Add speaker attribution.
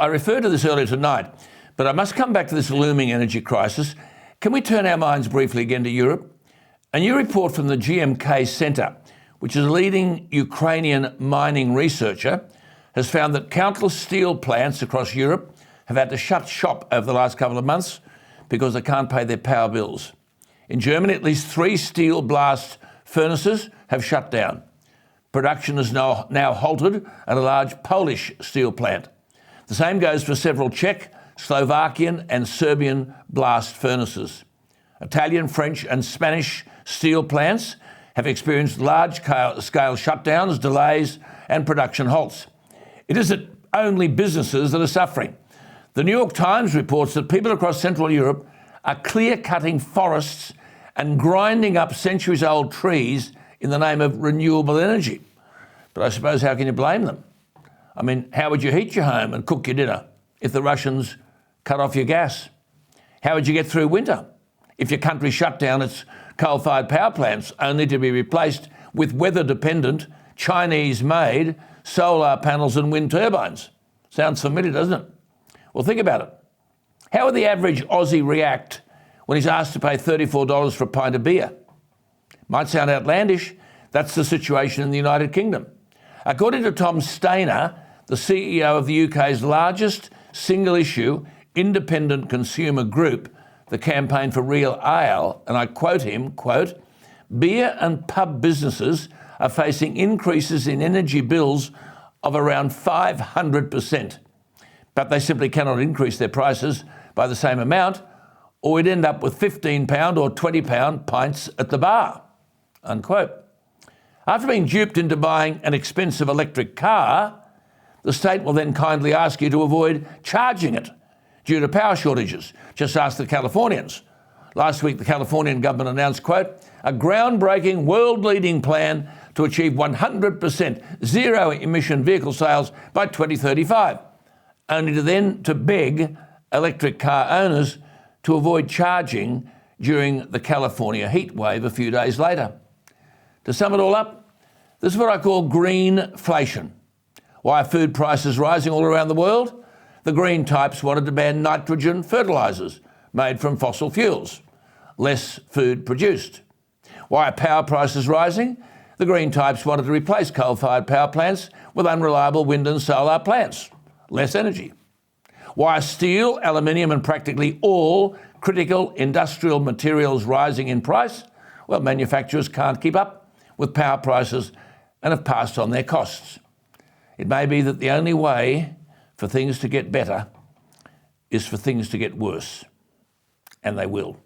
Speaker 1: I referred to this earlier tonight, but I must come back to this looming energy crisis. Can we turn our minds briefly again to Europe? A new report from the GMK Centre, which is a leading Ukrainian mining researcher, has found that countless steel plants across Europe have had to shut shop over the last couple of months because they can't pay their power bills. In Germany, at least 3 steel blast furnaces have shut down. Production is now halted at a large Polish steel plant. The same goes for several Czech, Slovakian and Serbian blast furnaces. Italian, French and Spanish steel plants have experienced large-scale shutdowns, delays and production halts. It isn't only businesses that are suffering. The New York Times reports that people across Central Europe are clear-cutting forests and grinding up centuries-old trees in the name of renewable energy. But I suppose how can you blame them? I mean, how would you heat your home and cook your dinner if the Russians cut off your gas? How would you get through winter if your country shut down its coal-fired power plants only to be replaced with weather-dependent, Chinese-made solar panels and wind turbines? Sounds familiar, doesn't it? Well, think about it. How would the average Aussie react when he's asked to pay $34 for a pint of beer? Might sound outlandish. That's the situation in the United Kingdom. According to Tom Stainer, the CEO of the UK's largest single-issue independent consumer group, the Campaign for Real Ale, and I quote him, quote, "Beer and pub businesses are facing increases in energy bills of around 500%, but they simply cannot increase their prices by the same amount, or we'd end up with £15 or £20 pints at the bar," unquote. After being duped into buying an expensive electric car, the state will then kindly ask you to avoid charging it due to power shortages. Just ask the Californians. Last week, the Californian government announced, quote, "a groundbreaking, world-leading plan to achieve 100% zero-emission vehicle sales by 2035, only to then beg electric car owners to avoid charging during the California heat wave a few days later." To sum it all up, this is what I call greenflation. Why are food prices rising all around the world? The green types wanted to ban nitrogen fertilisers made from fossil fuels. Less food produced. Why are power prices rising? The green types wanted to replace coal-fired power plants with unreliable wind and solar plants. Less energy. Why are steel, aluminium and practically all critical industrial materials rising in price? Well, manufacturers can't keep up with power prices and have passed on their costs. It may be that the only way for things to get better is for things to get worse, and they will.